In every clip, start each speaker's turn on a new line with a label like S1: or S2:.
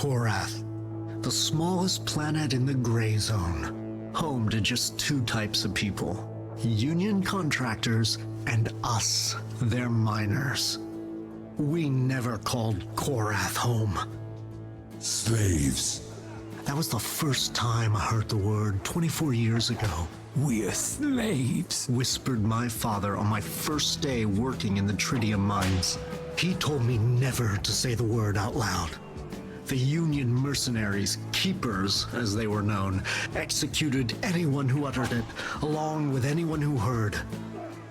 S1: Korath, the smallest planet in the GrayZone, home to just two types of people: union contractors and us, their miners. We never called Korath home.
S2: Slaves.
S1: That was the first time I heard the word 24 years ago.
S2: We're slaves.
S1: Whispered my father on my first day working in the tritium mines. He told me never to say the word out loud. The Union mercenaries, keepers as they were known, executed anyone who uttered it, along with anyone who heard.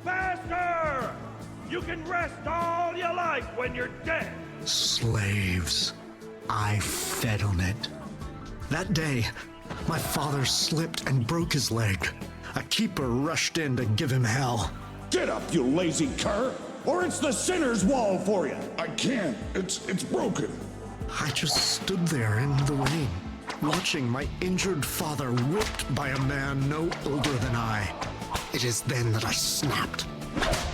S3: Faster! You can rest all you like when you're dead.
S1: Slaves. I fed on it. That day, my father slipped and broke his leg. A keeper rushed in to give him hell.
S4: Get up, you lazy cur, or it's the sinner's wall for you.
S2: I can't. It's broken.
S1: I just stood there in the rain, watching my injured father whipped by a man no older than I. It is then that I snapped.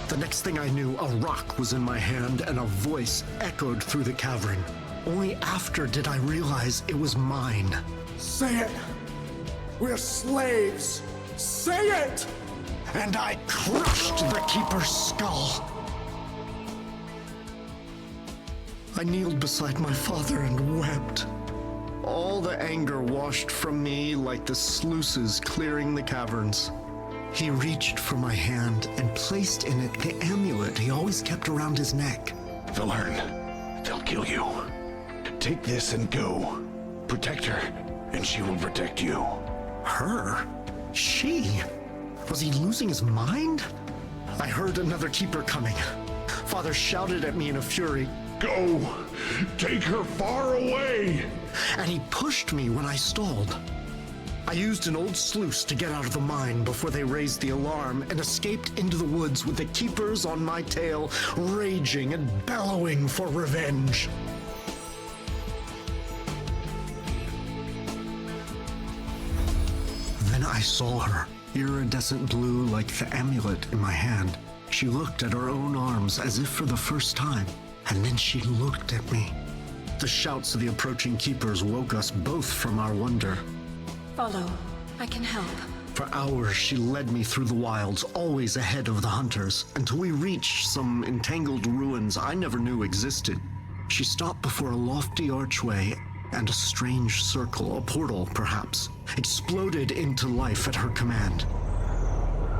S1: The next thing I knew, a rock was in my hand and a voice echoed through the cavern. Only after did I realize it was mine.
S4: Say it. We're slaves. Say it!
S1: And I crushed the keeper's skull. I kneeled beside my father and wept. All the anger washed from me like the sluices clearing the caverns. He reached for my hand and placed in it the amulet he always kept around his neck.
S2: They'll learn. They'll kill you. Take this and go. Protect her, and she will protect you.
S1: Her? She? Was he losing his mind? I heard another keeper coming. Father shouted at me in a fury.
S2: Go! Take her far away!
S1: And he pushed me when I stalled. I used an old sluice to get out of the mine before they raised the alarm and escaped into the woods with the keepers on my tail, raging and bellowing for revenge. Then I saw her, iridescent blue like the amulet in my hand. She looked at her own arms as if for the first time, and then she looked at me. The shouts of the approaching keepers woke us both from our wonder.
S5: Follow. I can help.
S1: For hours she led me through the wilds, always ahead of the hunters, until we reached some entangled ruins I never knew existed. She stopped before a lofty archway, and a strange circle, a portal perhaps, exploded into life at her command.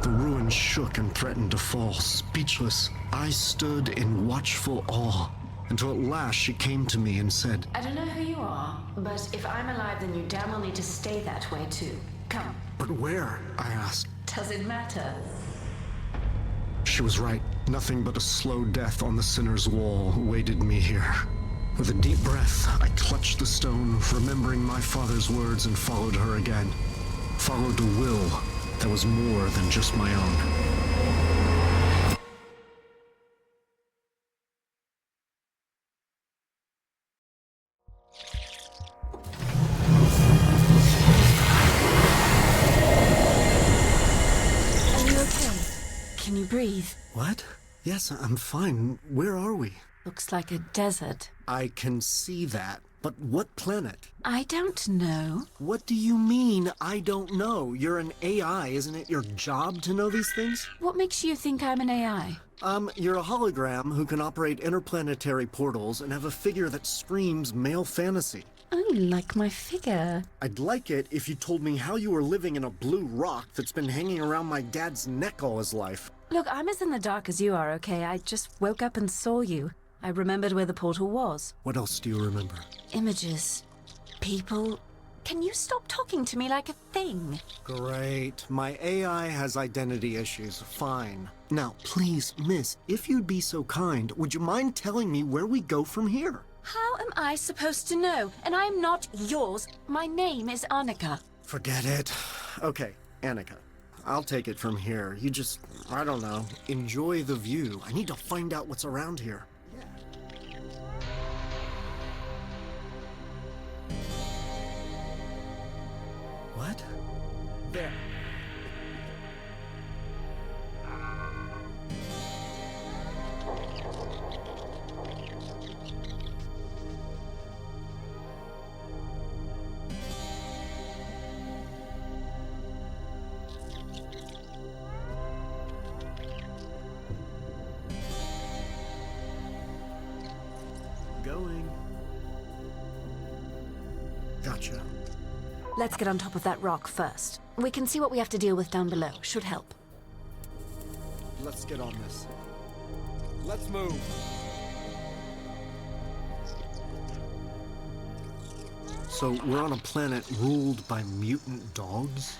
S1: The ruins shook and threatened to fall. Speechless, I stood in watchful awe, until at last she came to me and said,
S5: I don't know who you are, but if I'm alive, then you damn well need to stay that way too. Come.
S1: But where? I asked.
S5: Does it matter?
S1: She was right. Nothing but a slow death on the sinner's wall awaited me here. With a deep breath, I clutched the stone, remembering my father's words, and followed her again. Followed a will that was more than just my own.
S5: Are you okay? Can you breathe?
S1: What? Yes, I'm fine. Where are we?
S5: Looks like a desert.
S1: I can see that. But what planet?
S5: I don't know.
S1: What do you mean, I don't know? You're an AI, isn't it your job to know these things?
S5: What makes you think I'm an AI?
S1: You're a hologram who can operate interplanetary portals and have a figure that screams male fantasy.
S5: Oh, like my figure.
S1: I'd like it if you told me how you were living in a blue rock that's been hanging around my dad's neck all his life.
S5: Look, I'm as in the dark as you are, okay? I just woke up and saw you. I remembered where the portal was.
S1: What else do you remember?
S5: Images. People. Can you stop talking to me like a thing?
S1: Great. My AI has identity issues. Fine. Now, please, miss, if you'd be so kind, would you mind telling me where we go from here?
S5: How am I supposed to know? And I'm not yours. My name is Annika.
S1: Forget it. Okay, Annika. I'll take it from here. You just, I don't know, enjoy the view. I need to find out what's around here. What? There. going. Gotcha.
S5: Let's get on top of that rock first. We can see what we have to deal with down below. Should help.
S1: Let's get on this. Let's move. So we're on a planet ruled by mutant dogs?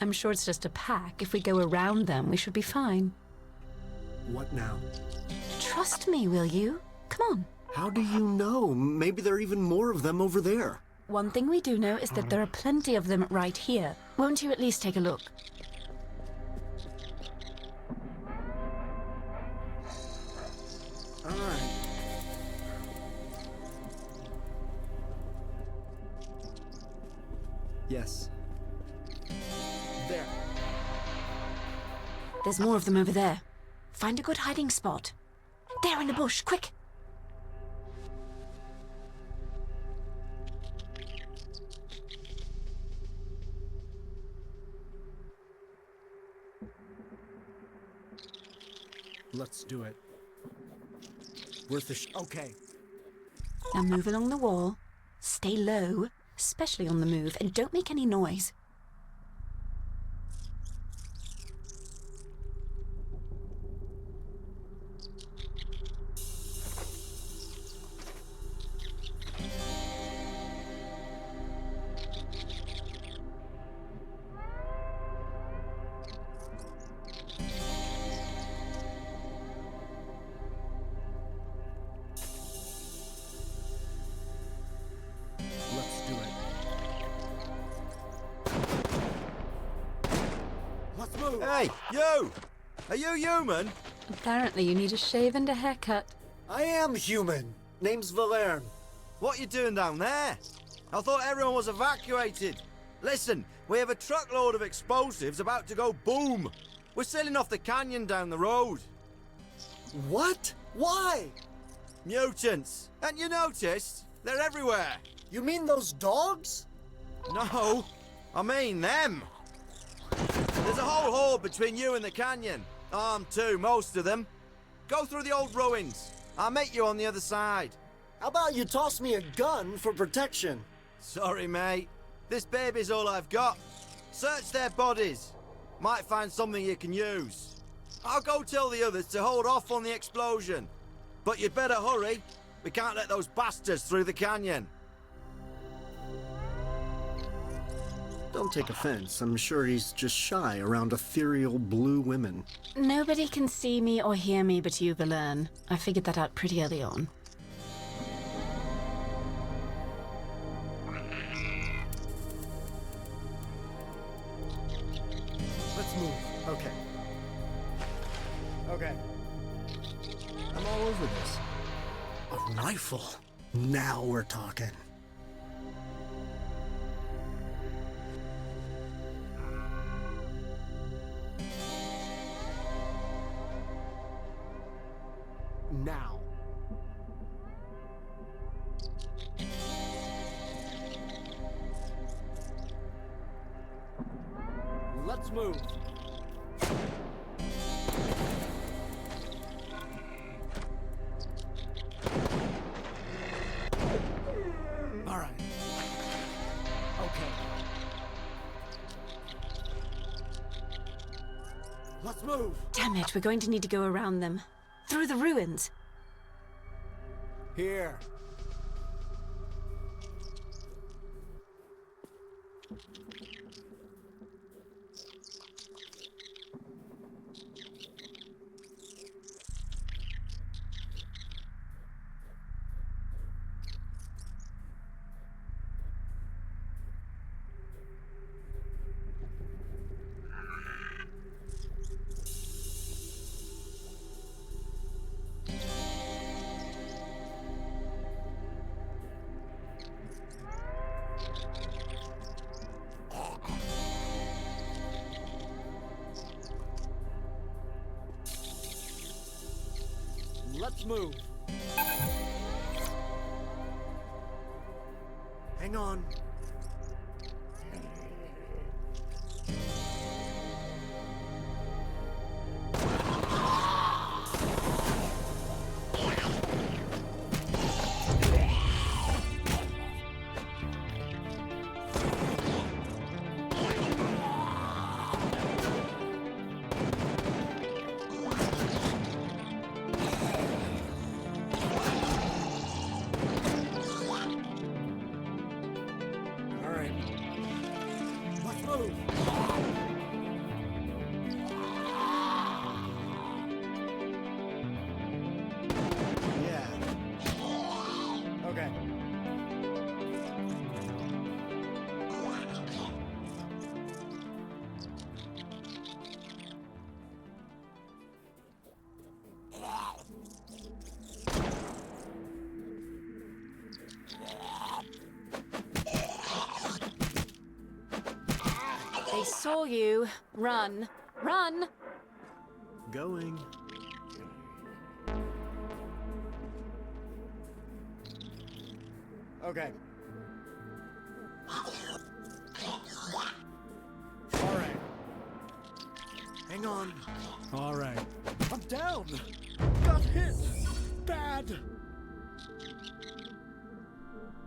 S5: I'm sure it's just a pack. If we go around them, we should be fine.
S1: What now?
S5: Trust me, will you? Come on.
S1: How do you know? Maybe there are even more of them over there.
S5: One thing we do know is that there are plenty of them right here. Won't you at least take a look?
S1: All right. Yes. There.
S5: There's more of them over there. Find a good hiding spot. There in the bush, quick!
S1: Let's do it. Worth a okay.
S5: Now move along the wall. Stay low, especially on the move, and don't make any noise.
S1: Let's do it. Let's move.
S6: Hey, you! Are you human?
S5: Apparently you need a shave and a haircut.
S1: I am human. Name's Valerne.
S6: What you doing down there? I thought everyone was evacuated. Listen, we have a truckload of explosives about to go boom. We're sailing off the canyon down the road.
S1: What? Why?
S6: Mutants. Hadn't you noticed? They're everywhere.
S1: You mean those dogs?
S6: No, I mean them. There's a whole horde between you and the canyon. Armed too, most of them. Go through the old ruins. I'll meet you on the other side.
S1: How about you toss me a gun for protection?
S6: Sorry, mate. This baby's all I've got. Search their bodies. Might find something you can use. I'll go tell the others to hold off on the explosion. But you'd better hurry. We can't let those bastards through the canyon.
S1: Don't take offense. I'm sure he's just shy around ethereal blue women.
S5: Nobody can see me or hear me but you, Valerne. I figured that out pretty early on.
S1: Let's move. Okay. Okay. I'm all over this. A rifle. Now we're talking. Now. Let's move. All right. Okay. Let's move.
S5: Damn it, we're going to need to go around them. Through the ruins.
S1: Here. Let's move. Hang on.
S4: move!
S6: Yeah. Okay.
S5: They saw you. Run. Run!
S1: Going.
S6: Okay. All right. Hang on.
S4: All right. I'm down! Got hit! Bad!